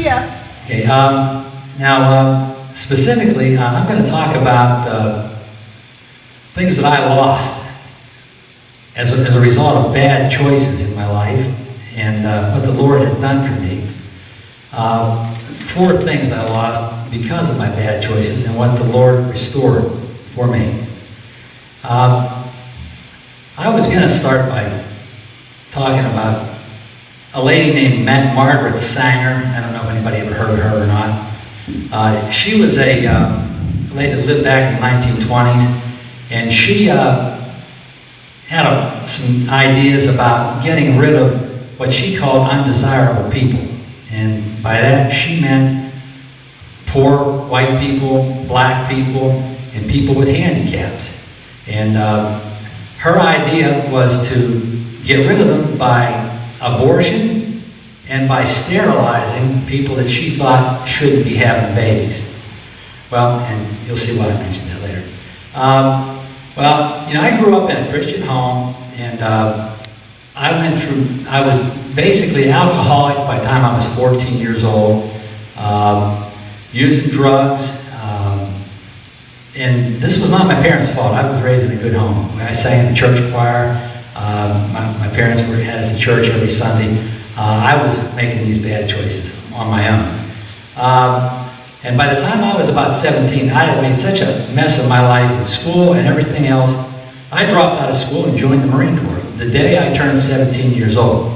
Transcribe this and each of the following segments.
ya. Okay, now, specifically, I'm going to talk about things that I lost as a result of bad choices in my life and what the Lord has done for me. 4 things I lost because of my bad choices and what the Lord restored for me. I was going to start by talking about a lady named Margaret Sanger. I don't know if anybody ever heard of her or not. She was a lady that lived back in the 1920s, and she had some ideas about getting rid of what she called undesirable people. And by that, she meant poor white people, black people, and people with handicaps. And her idea was to get rid of them by abortion and by sterilizing people that she thought shouldn't be having babies. Well, and you'll see why I mentioned that later. Well, you know, I grew up in a Christian home, and I was basically alcoholic by the time I was 14 years old, using drugs, and this was not my parents' fault. I was raised in a good home. I sang in the church choir. My parents had us to church every Sunday. I was making these bad choices on my own. And by the time I was about 17, I had made such a mess of my life in school and everything else. I dropped out of school and joined the Marine Corps the day I turned 17 years old.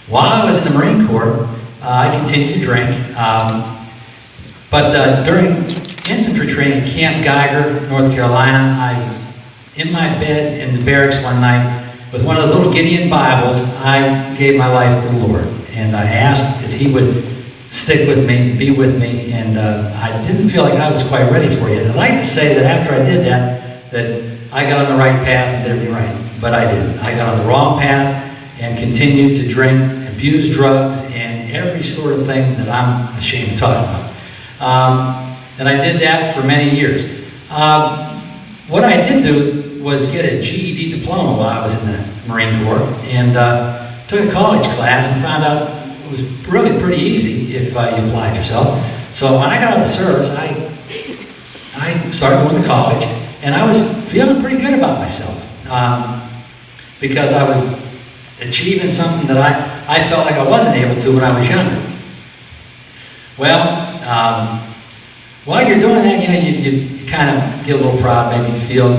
While I was in the Marine Corps, I continued to drink. But during infantry training at Camp Geiger, North Carolina, in my bed in the barracks one night, with one of those little Gideon Bibles, I gave my life to the Lord. And I asked if He would stick with me, be with me, and I didn't feel like I was quite ready for it. I'd like to say that after I did that I got on the right path and did everything right. But I didn't. I got on the wrong path and continued to drink, abuse drugs, and every sort of thing that I'm ashamed to talk about. And I did that for many years. What I did do was get a GED diploma while I was in the Marine Corps, and took a college class and found out it was really pretty easy if you applied yourself. So when I got out of the service, I started going to college, and I was feeling pretty good about myself because I was achieving something that I felt like I wasn't able to when I was younger. Well, while you're doing that, you know, you kind of get a little proud, maybe feel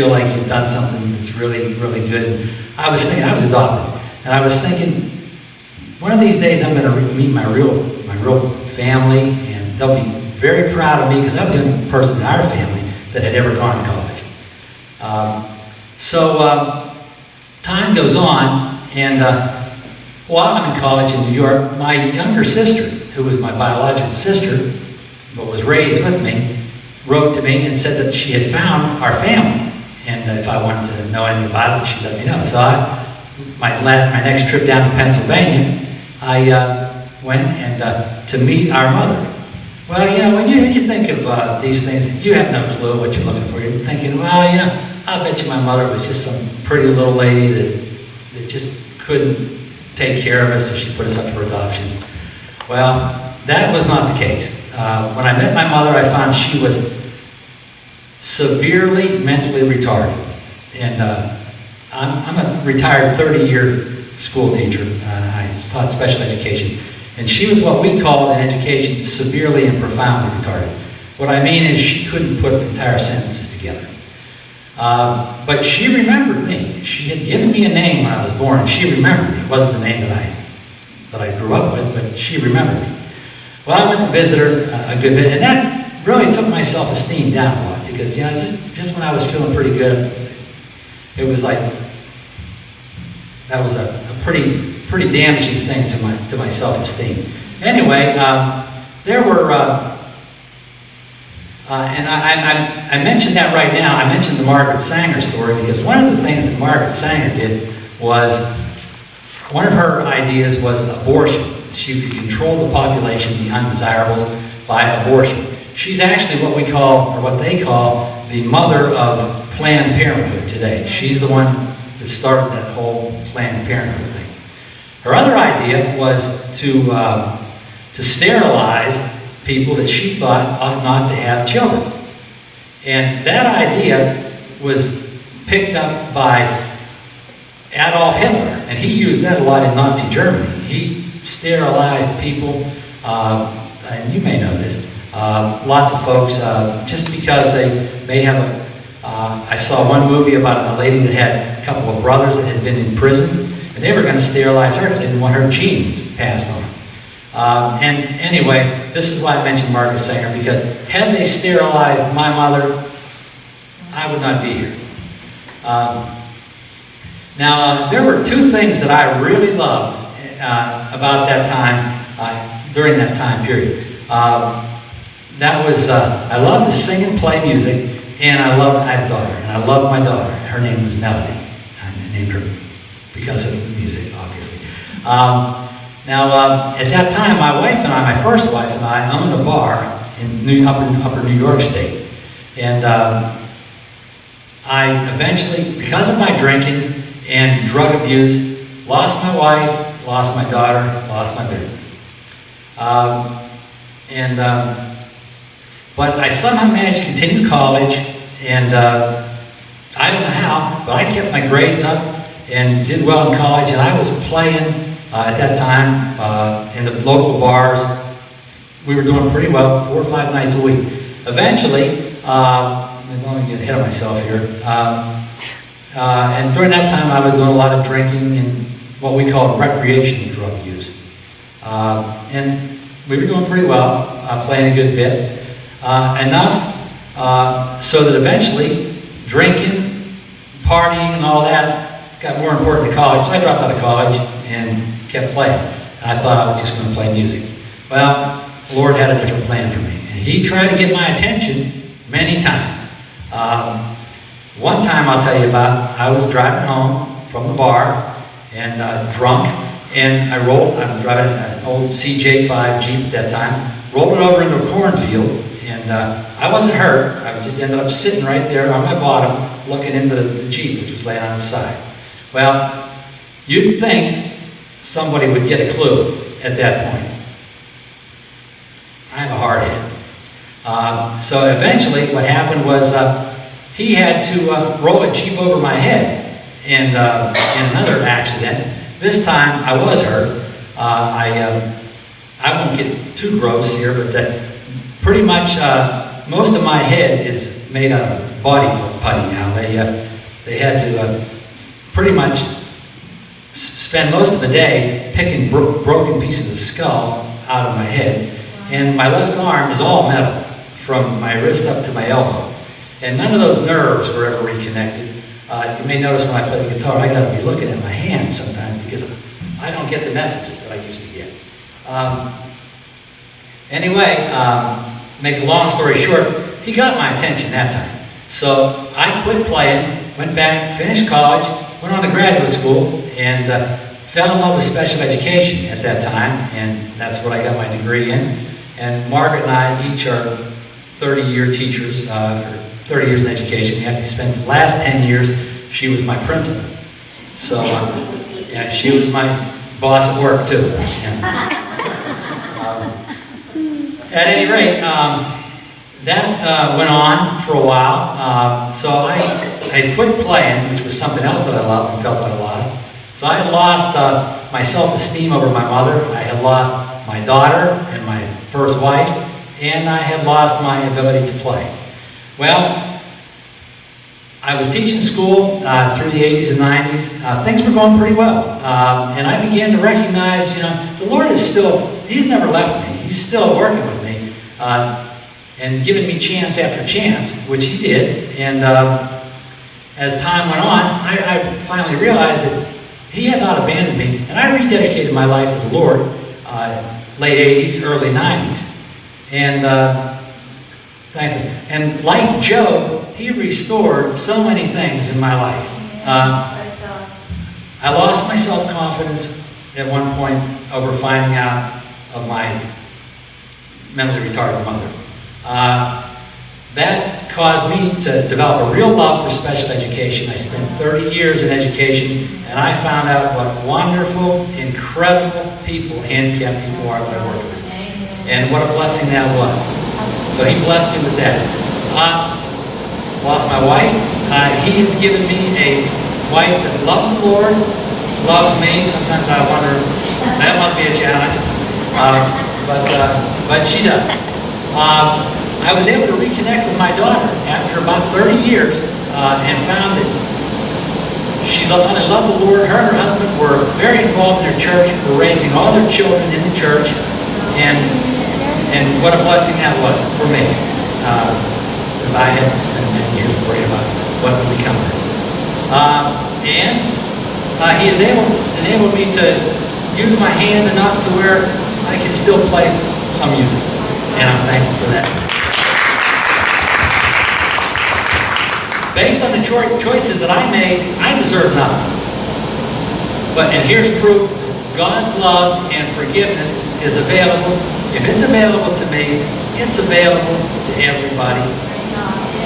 like you've done something that's really, really good. I was adopted, and I was thinking, one of these days I'm going to meet my real family, and they'll be very proud of me because I was the only person in our family that had ever gone to college. So time goes on, and while I'm in college in New York, my younger sister, who was my biological sister, but was raised with me, wrote to me and said that she had found our family, and that if I wanted to know anything about it, she'd let me know. So my next trip down to Pennsylvania, I went and to meet our mother. Well, you know, when you think of these things, you have no clue what you're looking for. You're thinking, well, you know, I bet you my mother was just some pretty little lady that just couldn't take care of us, so she put us up for adoption. Well, that was not the case. When I met my mother, I found she was severely mentally retarded. And I'm a retired 30-year school teacher. I taught special education. And she was what we called in education severely and profoundly retarded. What I mean is she couldn't put entire sentences together. But she remembered me. She had given me a name when I was born, and she remembered me. It wasn't the name that I grew up with, but she remembered me. Well, I went to visit her a good bit, and that really took my self-esteem down a lot, because, you know, just when I was feeling pretty good, it was like, that was a pretty damaging thing to my self-esteem. Anyway, there were, and I mentioned that right now. I mentioned the Margaret Sanger story because one of the things that Margaret Sanger did was, one of her ideas was abortion. She could control the population, the undesirables, by abortion. She's actually what we call, or what they call, the mother of Planned Parenthood today. She's the one that started that whole Planned Parenthood thing. Her other idea was to to sterilize people that she thought ought not to have children. And that idea was picked up by Adolf Hitler, and he used that a lot in Nazi Germany. He sterilized people, and you may know this, lots of folks, just because they may have a, I saw one movie about a lady that had a couple of brothers that had been in prison, and they were going to sterilize her because they didn't want her genes passed on. And anyway, this is why I mentioned Margaret Sanger, because had they sterilized my mother, I would not be here. Now, there were two things that I really loved about that time, during that time period. That was, I loved to sing and play music, and I had a daughter, and I loved my daughter. Her name was Melody. I named her because of the music, obviously. Now, at that time, my wife and I, my first wife and I, owned a bar in upper New York State. And I eventually, because of my drinking and drug abuse, lost my wife, lost my daughter, lost my business. But I somehow managed to continue college, and I don't know how, but I kept my grades up and did well in college, and I was playing at that time in the local bars. We were doing pretty well, 4 or 5 nights a week. Eventually, I don't want to get ahead of myself here, and during that time I was doing a lot of drinking and what we call recreational drug use. And we were doing pretty well, playing a good bit. Enough so that eventually drinking, partying, and all that got more important in college. So I dropped out of college and kept playing. And I thought I was just going to play music. Well, the Lord had a different plan for me. And He tried to get my attention many times. One time I'll tell you about, I was driving home from the bar and drunk, and I was driving an old CJ5 Jeep at that time, rolled it over into a cornfield, and I wasn't hurt. I just ended up sitting right there on my bottom looking into the Jeep, which was laying on its side. Well, you'd think somebody would get a clue at that point. I have a hard head. So eventually what happened was he had to roll a Jeep over my head, and in another accident, this time I was hurt. I won't get too gross here, but pretty much most of my head is made out of body putty now. They had to pretty much spend most of the day picking broken pieces of skull out of my head. And my left arm is all metal from my wrist up to my elbow. And none of those nerves were ever reconnected. You may notice when I play the guitar, I got to be looking at my hands sometimes because I don't get the messages that I used to get. Anyway, make a long story short, he got my attention that time. So I quit playing, went back, finished college, went on to graduate school, and fell in love with special education at that time, and that's what I got my degree in. And Margaret and I each are 30-year teachers, or 30 years in education. We spent the last 10 years, she was my principal. So, yeah, she was my boss at work, too. At any rate, that went on for a while. So I quit playing, which was something else that I loved and felt that I lost. So I had lost my self-esteem over my mother. I had lost my daughter and my first wife, and I had lost my ability to play. Well, I was teaching school through the 80s and 90s. Things were going pretty well. And I began to recognize, the Lord is still, He's never left me. He's still working with me and giving me chance after chance, which He did. And as time went on, I finally realized that He had not abandoned me. And I rededicated my life to the Lord, late 80s, early 90s. And thank you. And like Job, He restored so many things in my life. I lost my self-confidence at one point over finding out of my mentally retarded mother. That caused me to develop a real love for special education. I spent 30 years in education, and I found out what wonderful, incredible people handicapped people are that I work with. and what a blessing that was. So he blessed me with that. Lost my wife. He has given me a wife that loves the Lord, loves me. Sometimes I wonder, that must be a challenge. But she does. I was able to reconnect with my daughter after about 30 years and found that she loved the Lord. Her and her husband were very involved in their church, were raising all their children in the church, and what a blessing that was for me. Because I had spent many years worried about what would become of her. And he has enabled me to use my hand enough to where I can still play some music. And I'm thankful for that. Based on the choices that I made, I deserve nothing. And here's proof that God's love and forgiveness is available. If it's available to me, it's available to everybody.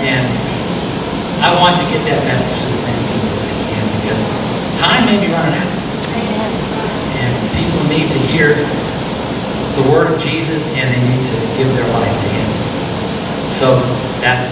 And I want to get that message to as many people as I can, because time may be running out. And people need to hear the word of Jesus, and they need to give their life to Him. So that's